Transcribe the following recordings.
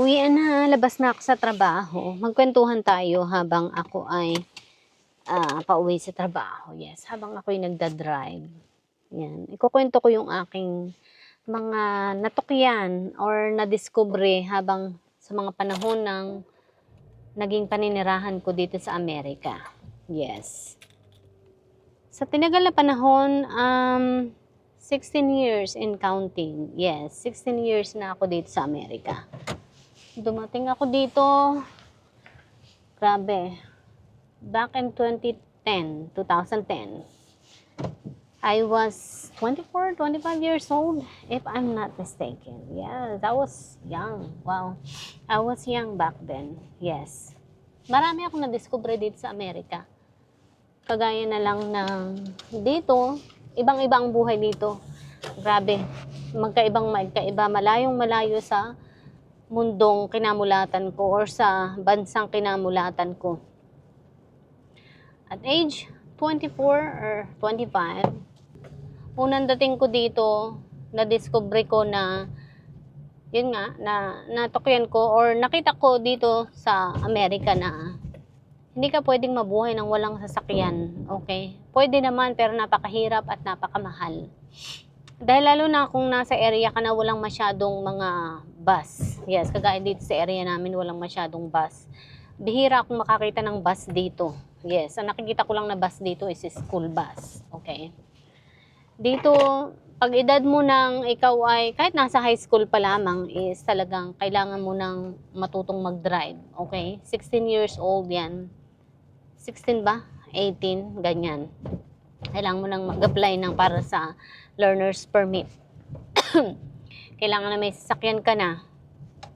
Uwian na, labas na ako sa trabaho. Magkwentuhan tayo habang ako ay pauwi sa trabaho. Yes, habang ako ay nagda-drive. Yan. Ikukwento ko yung aking mga natukyan or nadiskubre habang sa mga panahon ng naging paninirahan ko dito sa Amerika. Yes. Sa tinagal na panahon, 16 years and counting. Yes, 16 years na ako dito sa Amerika. Dumating ako dito, grabe, back in 2010. I was 24, 25 years old, if I'm not mistaken. Yes, I was young. Wow, I was young back then. Yes. Marami akong nadiskubre dito sa Amerika. Kagaya na lang ng dito, ibang-ibang buhay dito. Grabe, magkaiba, malayong malayo sa mundong kinamulatan ko or sa bansang kinamulatan ko. At age 24 or 25, unang dating ko dito, na-discover ko na, yun nga, na natukyan ko or nakita ko dito sa Amerika na hindi ka pwedeng mabuhay ng walang sasakyan, okay? Pwede naman pero napakahirap at napakamahal. Dahil lalo na kung nasa area ka na walang masyadong mga bus. Yes, kagaya dito sa area namin walang masyadong bus. Bihira akong makakita ng bus dito. Yes, ang nakikita ko lang na bus dito is school bus. Okay? Dito, pag edad mo nang ikaw ay, kahit nasa high school pa lamang, is talagang kailangan mo nang matutong mag-drive. Okay? 16 years old yan. 16 ba? 18, ganyan. Kailangan mo nang mag-apply ng para sa learner's permit. Kailangan na may sasakyan ka na.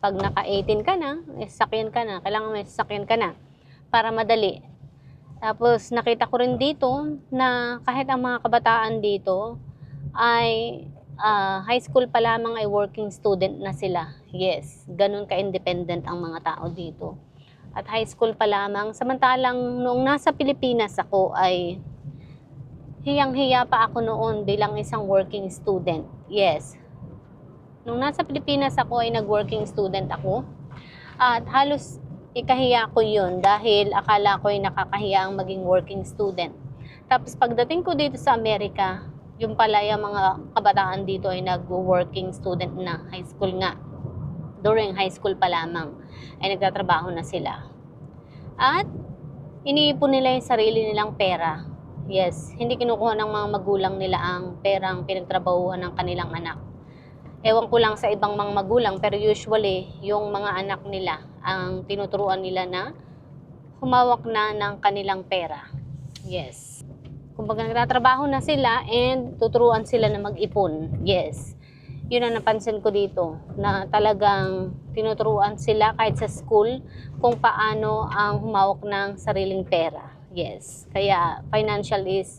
Pag naka-18 ka na, may sasakyan ka na. Kailangan may sasakyan ka na para madali. Tapos nakita ko rin dito na kahit ang mga kabataan dito ay high school pa lamang ay working student na sila. Yes, ganun ka-independent ang mga tao dito. At high school pa lamang. Samantalang noong nasa Pilipinas ako ay hiyang-hiya pa ako noon bilang isang working student. Yes. Nung nasa Pilipinas ako ay nag-working student ako. At halos ikahiya ko yun dahil akala ko ay nakakahiya ang maging working student. Tapos pagdating ko dito sa Amerika, yung pala yung mga kabataan dito ay nag-working student na high school nga. During high school pa lamang ay nagtatrabaho na sila. At iniipon nila yung sarili nilang pera. Yes, hindi kinukuha ng mga magulang nila ang perang pinagtrabahuhan ng kanilang anak. Ewan ko lang sa ibang mga magulang, pero usually, yung mga anak nila, ang tinuturuan nila na humawak na ng kanilang pera. Yes. Kumbaga nagtatrabaho na sila and tuturuan sila na mag-ipon. Yes. Yun ang napansin ko dito, na talagang tinuturuan sila kahit sa school kung paano ang humawak ng sariling pera. Yes, kaya financial is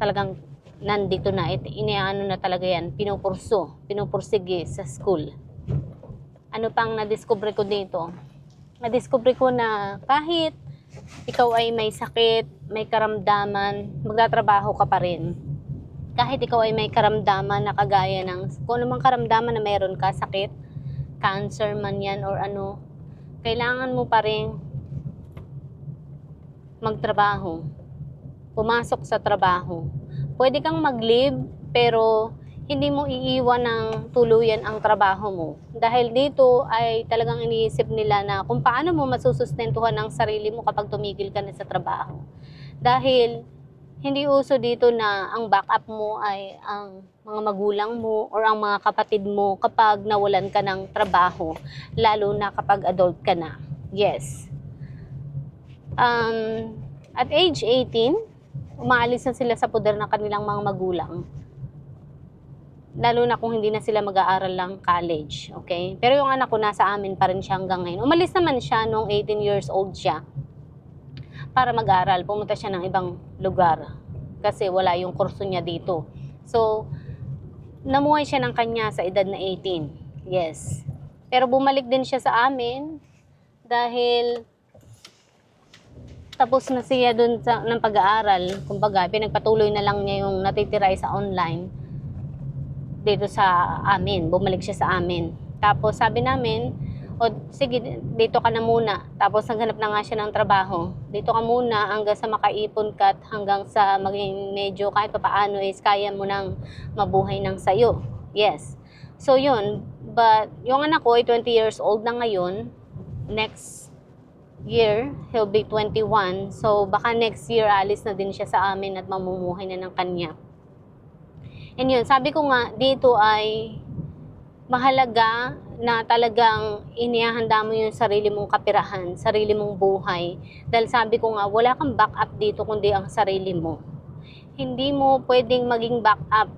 talagang nandito na, iniano na talaga yan, pinupursige sa school. Ano pang nadiskubre ko dito? Nadiskubre ko na kahit ikaw ay may sakit, may karamdaman, magtatrabaho ka pa rin. Kahit ikaw ay may karamdaman na kagaya ng, kung anumang karamdaman na mayroon ka, sakit, cancer man yan or ano, kailangan mo pa rin magtrabaho, pumasok sa trabaho. Pwede kang mag-leave, pero hindi mo iiwan ng tuluyan ang trabaho mo. Dahil dito ay talagang iniisip nila na kung paano mo masusustentuhan ang sarili mo kapag tumigil ka na sa trabaho. Dahil hindi uso dito na ang backup mo ay ang mga magulang mo or ang mga kapatid mo kapag nawalan ka ng trabaho, lalo na kapag adult ka na. Yes. At age 18, umaalis na sila sa poder ng kanilang mga magulang. Lalo na kung hindi na sila mag-aaral lang college, okay? Pero yung anak ko nasa amin pa rin siya hanggang ngayon. Umalis naman siya nung 18 years old siya para mag-aral. Pumunta siya ng ibang lugar kasi wala yung kurso niya dito. So, namuhay siya ng kanya sa edad na 18. Yes. Pero bumalik din siya sa amin dahil tapos na siya dun ng pag-aaral. Kumbaga, pinagpatuloy na lang niya yung natitira sa online dito sa amin. Bumalik siya sa amin. Tapos sabi namin, o sige, dito ka na muna. Tapos naghanap na nga siya ng trabaho. Dito ka muna hanggang sa makaipon ka at hanggang sa maging medyo kahit pa paano is kaya mo nang mabuhay ng sayo. Yes. So yun, but yung anak ko ay 20 years old na ngayon. Next year, he'll be 21. So baka next year alis na din siya sa amin at mamumuhay na ng kanya. And yun, sabi ko nga, dito ay mahalaga na talagang inihahanda mo yung sarili mong kapirahan, sarili mong buhay. Dahil sabi ko nga, wala kang backup dito kundi ang sarili mo. Hindi mo pwedeng maging backup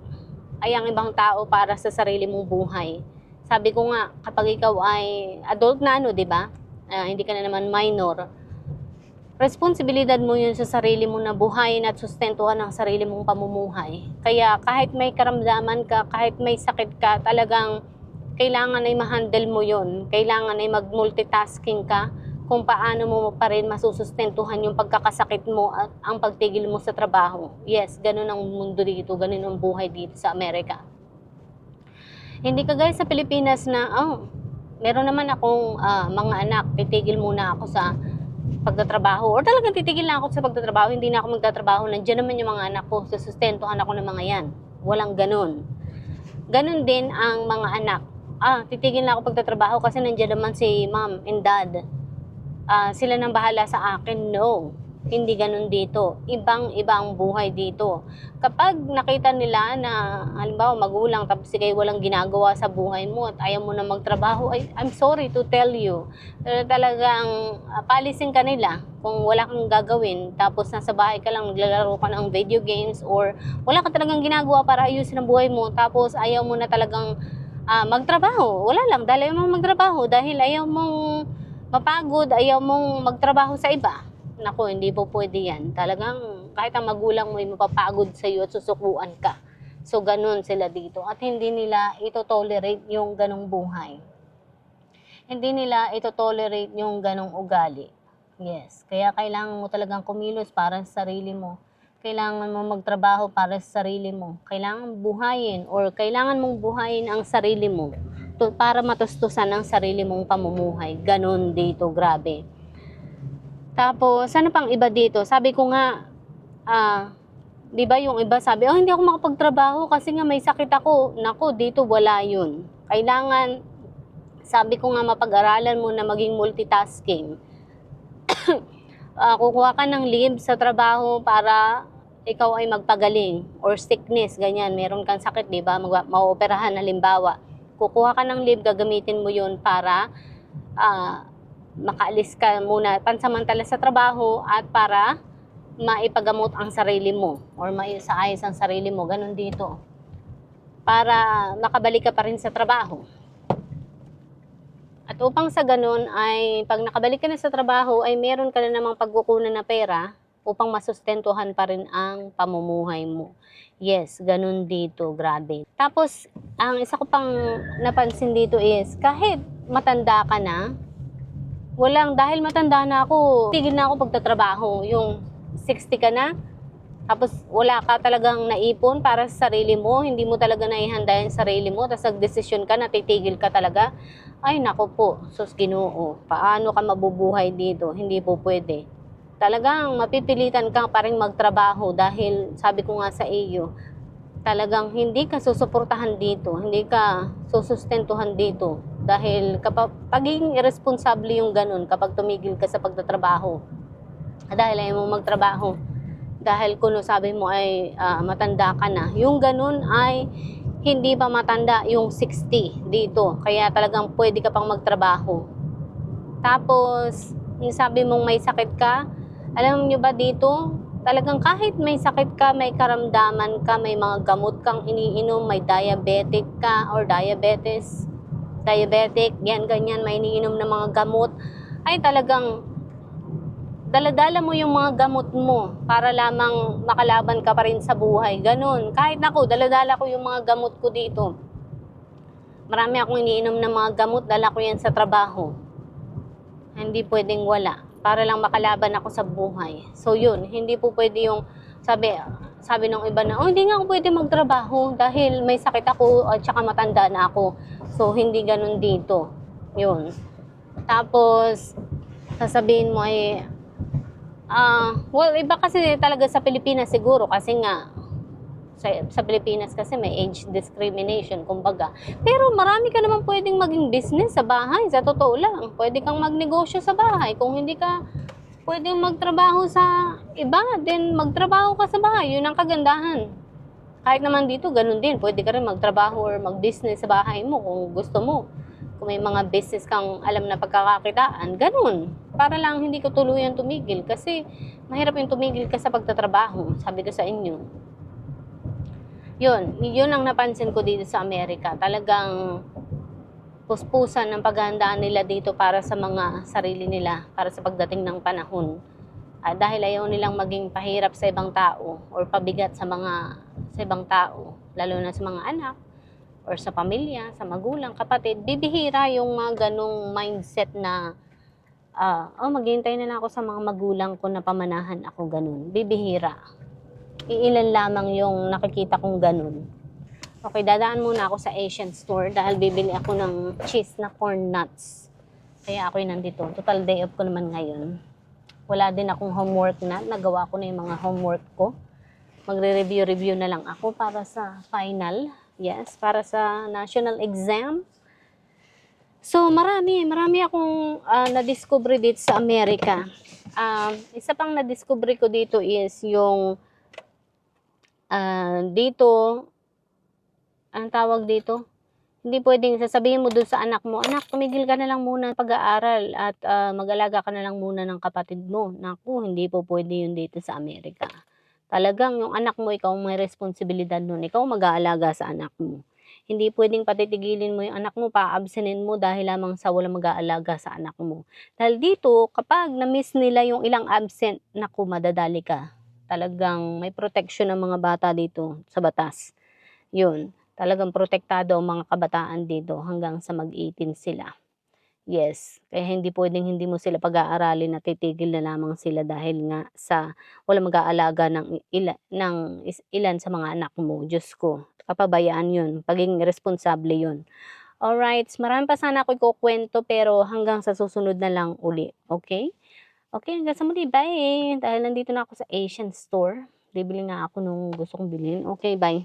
ay ang ibang tao para sa sarili mong buhay. Sabi ko nga, kapag ikaw ay adult na di ba? Hindi ka na naman minor. Responsibilidad mo yun sa sarili mo na buhayin at sustentuhan ang sarili mong pamumuhay. Kaya kahit may karamdaman ka, kahit may sakit ka, talagang kailangan ay ma-handle mo yun. Kailangan ay mag-multitasking ka kung paano mo pa rin masusustentuhan yung pagkakasakit mo at ang pagtigil mo sa trabaho. Yes, ganun ang mundo dito, ganun ang buhay dito sa Amerika. Hindi kagaya sa Pilipinas na, meron naman akong mga anak, titigil muna ako sa pagtatrabaho. Or talagang titigil na ako sa pagtatrabaho, hindi na ako magtatrabaho. Nandiyan naman yung mga anak ko, susustentuhan ako ng mga yan. Walang ganun. Ganun din ang mga anak. Titigil na ako pagtatrabaho kasi nandiyan naman si mom and dad. Sila nang bahala sa akin. No, hindi ganun dito. Ibang buhay dito. Kapag nakita nila na halimbawa magulang tapos kayo walang ginagawa sa buhay mo at ayaw mo na magtrabaho, I'm sorry to tell you. Talagang palisin ka nila kung wala kang gagawin tapos nasa bahay ka lang naglalaro ka ng video games or wala ka talagang ginagawa para ayusin ang buhay mo tapos ayaw mo na talagang magtrabaho. Wala lang, dahil ayaw mong magtrabaho, dahil ayaw mong mapagod, ayaw mong magtrabaho sa iba. Naku, hindi po pwede yan. Talagang kahit ang magulang mo ay mapapagod sa iyo at susukuan ka. So, ganun sila dito. At hindi nila ito-tolerate yung ganong buhay. Hindi nila ito-tolerate yung ganong ugali. Yes, kaya kailangan mo talagang kumilos para sa sarili mo. Kailangan mo magtrabaho para sa sarili mo. Kailangan buhayin or kailangan mong buhayin ang sarili mo para matustusan ang sarili mong pamumuhay. Ganon dito, grabe. Tapos, ano pang iba dito? Sabi ko nga, di ba yung iba sabi, hindi ako makapagtrabaho kasi nga may sakit ako. Naku, dito wala yun. Kailangan, sabi ko nga mapag-aralan mo na maging multitasking. Kukuha ka ng leave sa trabaho para ikaw ay magpagaling or sickness, ganyan. Meron kang sakit, di ba? Maoperahan, halimbawa. Kukuha ka ng leave, gagamitin mo yun para makaalis ka muna pansamantala sa trabaho at para maipagamot ang sarili mo or maisaayos ang sarili mo. Ganun dito. Para makabalik ka pa rin sa trabaho. At upang sa ganun ay pag nakabalik ka na sa trabaho ay meron ka na namang pagkukunan na pera upang masustentuhan pa rin ang pamumuhay mo. Yes, ganun dito, grabe. Tapos, ang isa ko pang napansin dito is, kahit matanda ka na, dahil matanda na ako, tigil na ako pagtatrabaho. Yung 60 ka na, tapos wala ka talagang naipon para sa sarili mo, hindi mo talaga naihanda yung sarili mo, tapos nagdesisyon ka na titigil ka talaga, ay nako po, sus Ginoo, paano ka mabubuhay dito? Hindi po pwede. Talagang mapipilitan ka pa rin magtrabaho dahil sabi ko nga sa iyo, talagang hindi ka susuportahan dito, hindi ka susustentuhan dito. Dahil kapag pagiging irresponsible yung ganun kapag tumigil ka sa pagtatrabaho. Dahil ayaw mo magtrabaho. Dahil kung sabi mo ay matanda ka na, yung ganun ay hindi pa matanda yung 60 dito. Kaya talagang pwede ka pang magtrabaho. Tapos, yung sabi mong may sakit ka, alam nyo ba dito, talagang kahit may sakit ka, may karamdaman ka, may mga gamot kang iniinom, may diabetic ka or diabetic, yan, ganyan, may iniinom na mga gamot, ay talagang daladala mo yung mga gamot mo para lamang makalaban ka pa rin sa buhay. Ganun. Kahit ako, daladala ko yung mga gamot ko dito. Marami akong iniinom na mga gamot, dala ko yan sa trabaho. Hindi pwedeng wala. Para lang makalaban ako sa buhay. So yun, hindi po pwede yung sabi ng iba na, hindi nga ako pwede magtrabaho dahil may sakit ako at saka matanda na ako. So hindi ganun dito. Yun. Tapos, sasabihin mo ay, well, iba kasi talaga sa Pilipinas siguro kasi nga, sa Pilipinas kasi may age discrimination, kumbaga. Pero marami ka naman pwedeng maging business sa bahay, sa totoo lang. Pwede kang magnegosyo sa bahay. Kung hindi ka pwedeng magtrabaho sa iba, then magtrabaho ka sa bahay. Yun ang kagandahan. Kahit naman dito, ganun din. Pwede ka rin magtrabaho or mag-business sa bahay mo kung gusto mo. Kung may mga business kang alam na pagkakakitaan, ganun. Para lang hindi ko tuluyan tumigil. Kasi mahirap yung tumigil ka sa pagtatrabaho. Sabi ko sa inyo. Yun ang napansin ko dito sa Amerika. Talagang puspusan ng paghahandaan nila dito para sa mga sarili nila, para sa pagdating ng panahon. Dahil ayaw nilang maging pahirap sa ibang tao or pabigat sa ibang tao, lalo na sa mga anak or sa pamilya, sa magulang, kapatid. Bibihira yung mga ganong mindset na maghihintay na lang ako sa mga magulang ko na pamanahan ako, ganun. Bibihira. Iilan lamang yung nakikita kong ganun. Okay, dadaan muna ako sa Asian store dahil bibili ako ng cheese na corn nuts. Kaya ako'y nandito. Total day off ko naman ngayon. Wala din akong homework na. Nagawa ko na yung mga homework ko. Magre-review na lang ako para sa final. Yes, para sa national exam. So, marami akong na-discover dito sa Amerika. Isa pang na-discover ko dito is yung dito, anong tawag dito? Hindi pwedeng sasabihin mo dun sa anak mo, anak, tumigil ka na lang muna pag-aaral at mag-alaga ka na lang muna ng kapatid mo. Naku, hindi po pwede yun dito sa Amerika. Talagang yung anak mo, ikaw may responsibilidad nun. Ikaw mag-aalaga sa anak mo. Hindi pwedeng patitigilin mo yung anak mo, pa-absenin mo dahil lamang sa walang mag-aalaga sa anak mo. Dahil dito, kapag na-miss nila yung ilang absent, naku, madadali ka. Talagang may protection ng mga bata dito sa batas. Yun, talagang protektado ang mga kabataan dito hanggang sa mag-18 sila. Yes, kaya hindi pwedeng hindi mo sila pag-aaralin at titigil na lamang sila dahil nga sa walang mag-aalaga ng ilan sa mga anak mo. Diyos ko, kapabayaan yun, pagiging responsable yun. Alright, marami pa sana ako ikukwento pero hanggang sa susunod na lang uli, okay? Okay, hanggang sa muli, bye! Dahil nandito na ako sa Asian store, bibili nga ako nung gusto kong bilhin. Okay, bye!